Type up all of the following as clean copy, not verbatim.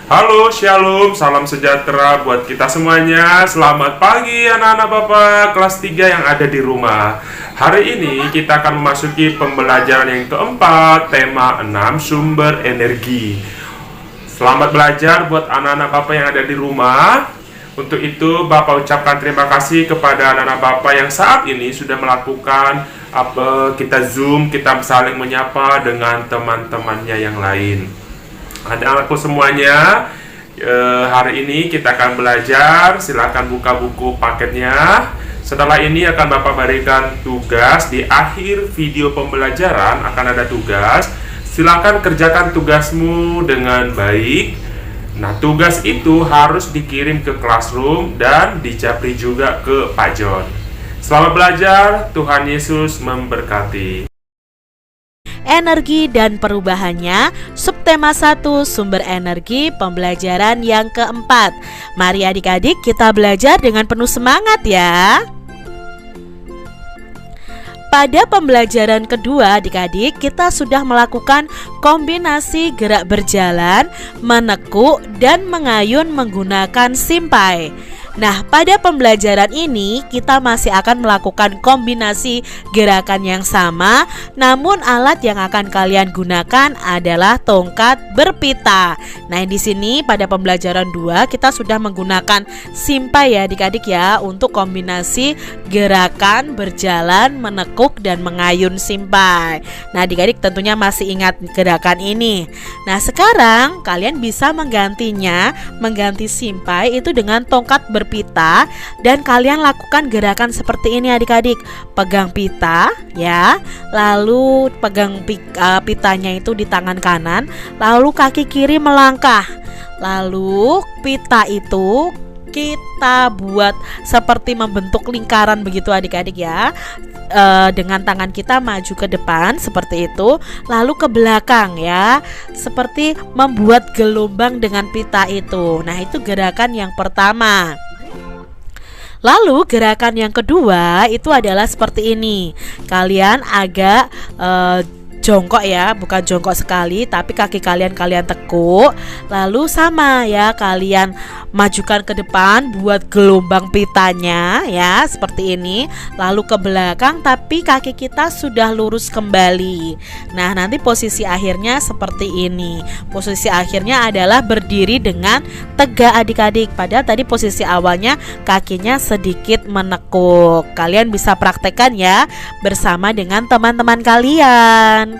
Halo, shalom, salam sejahtera buat kita semuanya. Selamat pagi anak-anak Bapak kelas 3 yang ada di rumah. Hari ini kita akan memasuki pembelajaran yang keempat, tema 6 sumber energi. Selamat belajar buat anak-anak Bapak yang ada di rumah. Untuk itu Bapak ucapkan terima kasih kepada anak-anak Bapak yang saat ini sudah melakukan kita Zoom, kita saling menyapa dengan teman-temannya yang lain. Anak-anakku semuanya, hari ini kita akan belajar. Silakan buka buku paketnya. Setelah ini akan Bapak berikan tugas. Di akhir video pembelajaran akan ada tugas. Silakan kerjakan tugasmu dengan baik. Nah, tugas itu harus dikirim ke classroom dan dicapri juga ke Pak John. Selamat belajar, Tuhan Yesus memberkati. Energi dan perubahannya, subtema 1 sumber energi, pembelajaran yang keempat. Mari adik-adik kita belajar dengan penuh semangat ya. Pada pembelajaran kedua adik-adik kita sudah melakukan kombinasi gerak berjalan, menekuk, dan mengayun menggunakan simpai. Nah, pada pembelajaran ini kita masih akan melakukan kombinasi gerakan yang sama, namun alat yang akan kalian gunakan adalah tongkat berpita. Nah, di sini pada pembelajaran 2 kita sudah menggunakan simpai ya adik-adik ya untuk kombinasi gerakan berjalan, menekuk, dan mengayun simpai. Nah, adik-adik tentunya masih ingat gerakan ini. Nah, sekarang kalian bisa mengganti simpai itu dengan tongkat berpita, dan kalian lakukan gerakan seperti ini adik-adik. Pegang pita ya, lalu pegang pitanya itu di tangan kanan, lalu kaki kiri melangkah, lalu pita itu kita buat seperti membentuk lingkaran begitu adik-adik ya. Dengan tangan kita maju ke depan seperti itu, lalu ke belakang ya, seperti membuat gelombang dengan pita itu. Nah, itu gerakan yang pertama. Lalu gerakan yang kedua itu adalah seperti ini. Kalian agak jongkok ya, bukan jongkok sekali, tapi kaki kalian tekuk. Lalu sama ya, kalian majukan ke depan buat gelombang pitanya ya, seperti ini. Lalu ke belakang, tapi kaki kita sudah lurus kembali. Nah, nanti posisi akhirnya seperti ini. Posisi akhirnya adalah berdiri dengan tegak adik-adik. Padahal tadi posisi awalnya kakinya sedikit menekuk. Kalian bisa praktekkan ya bersama dengan teman-teman kalian.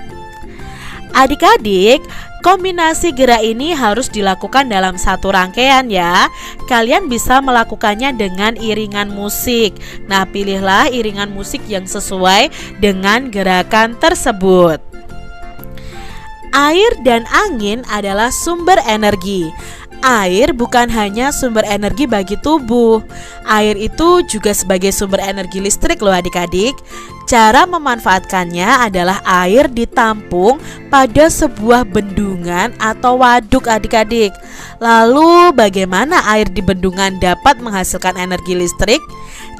Adik-adik, kombinasi gerak ini harus dilakukan dalam satu rangkaian ya. Kalian bisa melakukannya dengan iringan musik. Nah, pilihlah iringan musik yang sesuai dengan gerakan tersebut. Air dan angin adalah sumber energi. Air bukan hanya sumber energi bagi tubuh. Air itu juga sebagai sumber energi listrik loh adik-adik. Cara memanfaatkannya adalah air ditampung pada sebuah bendungan atau waduk adik-adik. Lalu bagaimana air di bendungan dapat menghasilkan energi listrik?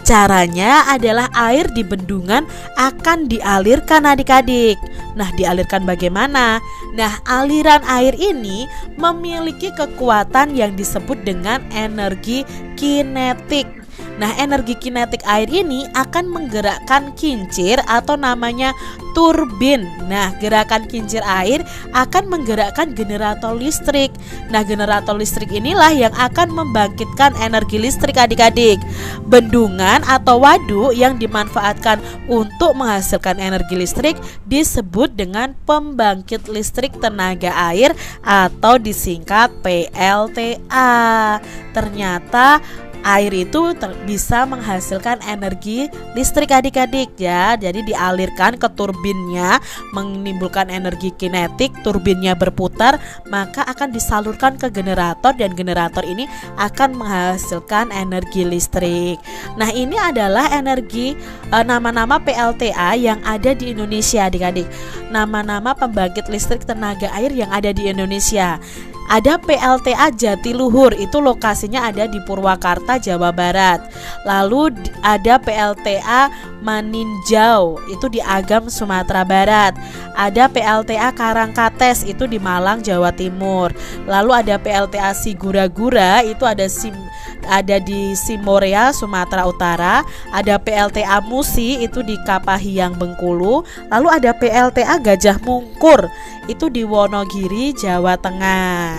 Caranya adalah air di bendungan akan dialirkan adik-adik. Nah, dialirkan bagaimana? Nah, aliran air ini memiliki kekuatan yang disebut dengan energi kinetik. Nah, energi kinetik air ini akan menggerakkan kincir atau namanya turbin. Nah, gerakan kincir air akan menggerakkan generator listrik. Nah, generator listrik inilah yang akan membangkitkan energi listrik adik-adik. Bendungan atau waduk yang dimanfaatkan untuk menghasilkan energi listrik disebut dengan pembangkit listrik tenaga air atau disingkat PLTA. Ternyata air itu bisa menghasilkan energi listrik adik-adik ya. Jadi dialirkan ke turbinnya, menimbulkan energi kinetik, turbinnya berputar, maka akan disalurkan ke generator dan generator ini akan menghasilkan energi listrik. Nah, ini adalah energi nama-nama PLTA yang ada di Indonesia adik-adik. Nama-nama pembangkit listrik tenaga air yang ada di Indonesia. Ada PLTA Jatiluhur, itu lokasinya ada di Purwakarta, Jawa Barat. Lalu ada PLTA Maninjau, itu di Agam, Sumatera Barat. Ada PLTA Karangkates, itu di Malang, Jawa Timur. Lalu ada PLTA Sigura-gura, itu ada di Simorea, Sumatera Utara. Ada PLTA Musi, itu di Kapahiang, Bengkulu. Lalu ada PLTA Gajah Mungkur, itu di Wonogiri, Jawa Tengah.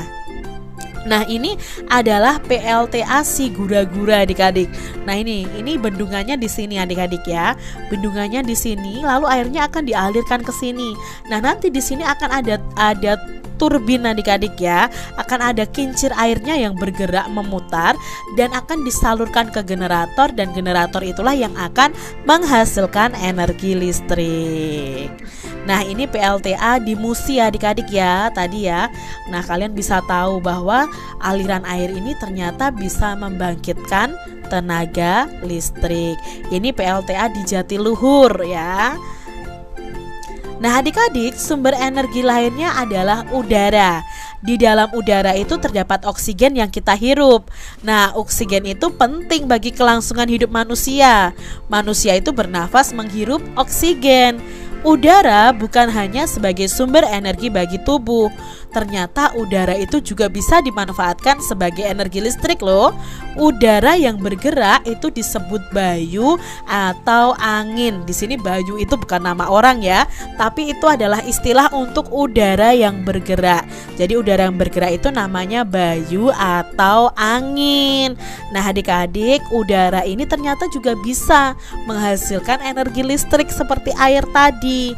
Nah, ini adalah PLTA Sigura-gura adik-adik. Nah, ini bendungannya di sini adik-adik ya. Bendungannya di sini, lalu airnya akan dialirkan ke sini. Nah, nanti di sini akan ada turbin adik-adik ya. Akan ada kincir airnya yang bergerak memutar dan akan disalurkan ke generator, dan generator itulah yang akan menghasilkan energi listrik. Nah, ini PLTA di Musi adik-adik ya tadi ya. Nah, kalian bisa tahu bahwa aliran air ini ternyata bisa membangkitkan tenaga listrik. Ini PLTA di Jatiluhur ya. Nah, adik-adik, sumber energi lainnya adalah udara. Di dalam udara itu terdapat oksigen yang kita hirup. Nah, oksigen itu penting bagi kelangsungan hidup manusia. Manusia itu bernafas menghirup oksigen. Udara bukan hanya sebagai sumber energi bagi tubuh. Ternyata udara itu juga bisa dimanfaatkan sebagai energi listrik loh. Udara yang bergerak itu disebut bayu atau angin. Di sini bayu itu bukan nama orang ya, tapi itu adalah istilah untuk udara yang bergerak. Jadi udara yang bergerak itu namanya bayu atau angin. Nah, adik-adik, udara ini ternyata juga bisa menghasilkan energi listrik seperti air tadi.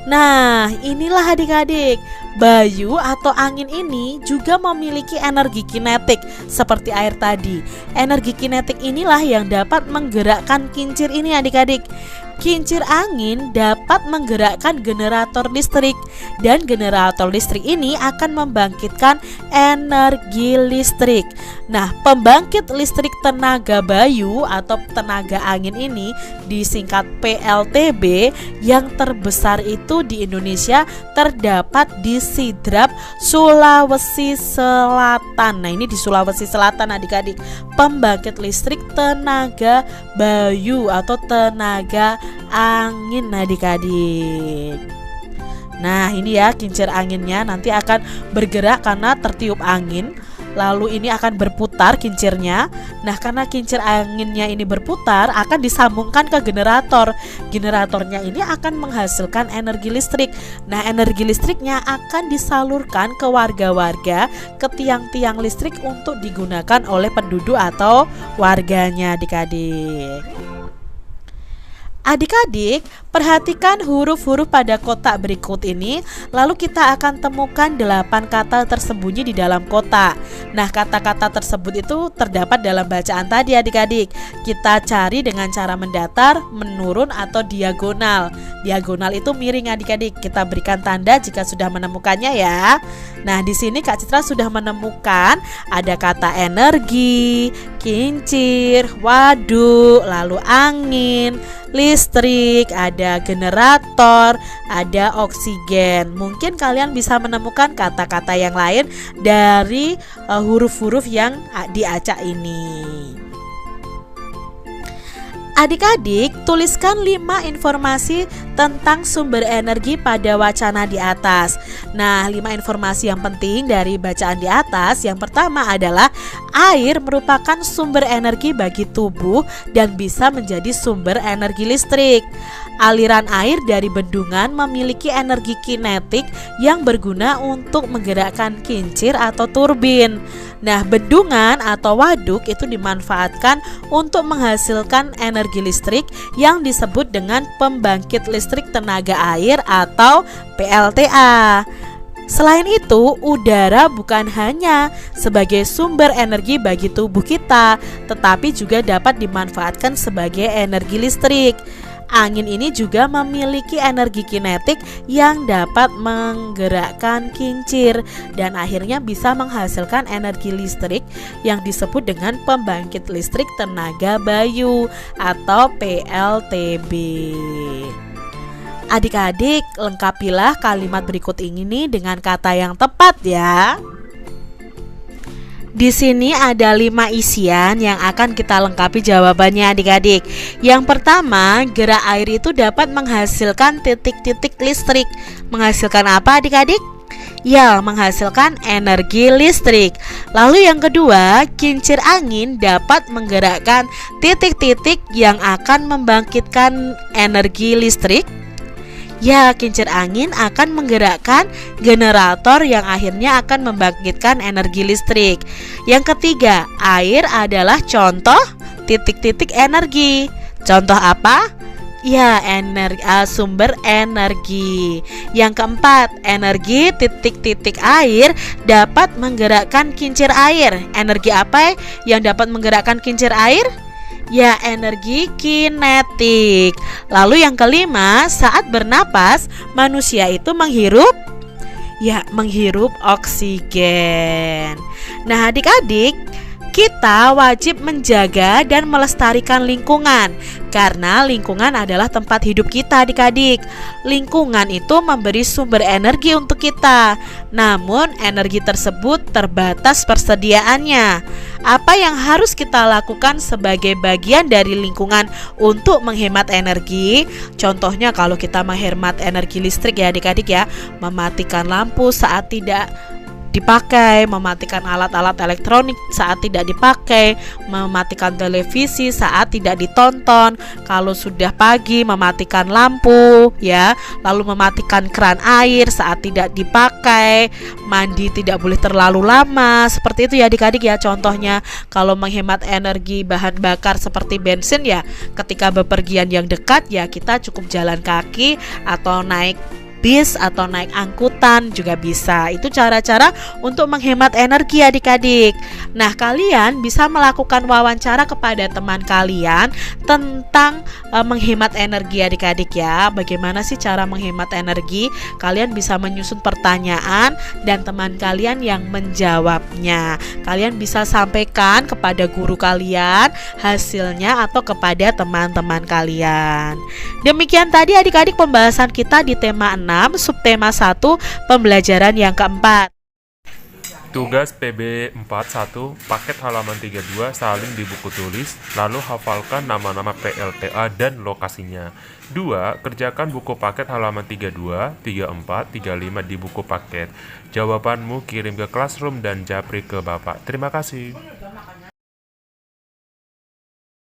Nah, inilah adik-adik, bayu atau angin ini juga memiliki energi kinetik seperti air tadi. Energi kinetik inilah yang dapat menggerakkan kincir ini adik-adik. Kincir angin dapat menggerakkan generator listrik, dan generator listrik ini akan membangkitkan energi listrik. Nah, pembangkit listrik tenaga bayu atau tenaga angin ini disingkat PLTB, yang terbesar itu di Indonesia terdapat di Sidrap, Sulawesi Selatan. Nah, ini di Sulawesi Selatan adik-adik, pembangkit listrik tenaga bayu atau tenaga angin adik-adik. Nah, ini ya kincir anginnya nanti akan bergerak karena tertiup angin. Lalu ini akan berputar kincirnya. Nah, karena kincir anginnya ini berputar, akan disambungkan ke generator. Generatornya ini akan menghasilkan energi listrik. Nah, energi listriknya akan disalurkan ke warga-warga, ke tiang-tiang listrik untuk digunakan oleh penduduk atau warganya adik-adik. Adik-adik, perhatikan huruf-huruf pada kotak berikut ini. Lalu kita akan temukan 8 kata tersembunyi di dalam kotak. Nah, kata-kata tersebut itu terdapat dalam bacaan tadi adik-adik. Kita cari dengan cara mendatar, menurun, atau diagonal. Diagonal itu miring adik-adik. Kita berikan tanda jika sudah menemukannya ya. Nah, di sini Kak Citra sudah menemukan ada kata energi, kincir, waduk, lalu angin, listrik, ada generator, ada oksigen. Mungkin kalian bisa menemukan kata-kata yang lain dari huruf-huruf yang diacak ini. Adik-adik, tuliskan 5 informasi tentang sumber energi pada wacana di atas. Nah, 5 informasi yang penting dari bacaan di atas. Yang pertama adalah air merupakan sumber energi bagi tubuh dan bisa menjadi sumber energi listrik. Aliran air dari bendungan memiliki energi kinetik yang berguna untuk menggerakkan kincir atau turbin. Nah, bendungan atau waduk itu dimanfaatkan untuk menghasilkan energi listrik yang disebut dengan pembangkit listrik tenaga air atau PLTA. Selain itu, udara bukan hanya sebagai sumber energi bagi tubuh kita, tetapi juga dapat dimanfaatkan sebagai energi listrik. Angin ini juga memiliki energi kinetik yang dapat menggerakkan kincir dan akhirnya bisa menghasilkan energi listrik yang disebut dengan pembangkit listrik tenaga bayu atau PLTB. Adik-adik, lengkapilah kalimat berikut ini dengan kata yang tepat ya. Di sini ada 5 isian yang akan kita lengkapi jawabannya adik-adik. Yang pertama, gerak air itu dapat menghasilkan titik-titik listrik. Menghasilkan apa adik-adik? Ya, menghasilkan energi listrik. Lalu yang kedua, kincir angin dapat menggerakkan titik-titik yang akan membangkitkan energi listrik. Ya, kincir angin akan menggerakkan generator yang akhirnya akan membangkitkan energi listrik. Yang ketiga, air adalah contoh titik-titik energi. Contoh apa? Ya, sumber energi. Yang keempat, energi titik-titik air dapat menggerakkan kincir air. Energi apa yang dapat menggerakkan kincir air? Ya, energi kinetik. Lalu yang kelima, saat bernapas, manusia itu menghirup oksigen. Nah, adik-adik, kita wajib menjaga dan melestarikan lingkungan karena lingkungan adalah tempat hidup kita adik-adik. Lingkungan itu memberi sumber energi untuk kita. Namun energi tersebut terbatas persediaannya. Apa yang harus kita lakukan sebagai bagian dari lingkungan untuk menghemat energi? Contohnya kalau kita menghemat energi listrik ya adik-adik ya, mematikan lampu saat tidak dipakai, mematikan alat-alat elektronik saat tidak dipakai, mematikan televisi saat tidak ditonton. Kalau sudah pagi, mematikan lampu ya, lalu mematikan keran air saat tidak dipakai, mandi tidak boleh terlalu lama. Seperti itu ya adik-adik ya contohnya. Kalau menghemat energi bahan bakar seperti bensin ya, ketika bepergian yang dekat ya kita cukup jalan kaki atau naik bis atau naik angkutan juga bisa. Itu cara-cara untuk menghemat energi adik-adik. Nah, kalian bisa melakukan wawancara kepada teman kalian tentang menghemat energi adik-adik ya. Bagaimana sih cara menghemat energi? Kalian bisa menyusun pertanyaan dan teman kalian yang menjawabnya. Kalian bisa sampaikan kepada guru kalian hasilnya atau kepada teman-teman kalian. Demikian tadi adik-adik pembahasan kita di tema 6, subtema 1, pembelajaran yang keempat. Tugas PB 41, paket halaman 32, salin di buku tulis, lalu hafalkan nama-nama PLTA dan lokasinya. 2. Kerjakan buku paket halaman 32, 34, 35 di buku paket. Jawabanmu kirim ke Classroom dan japri ke Bapak. Terima kasih.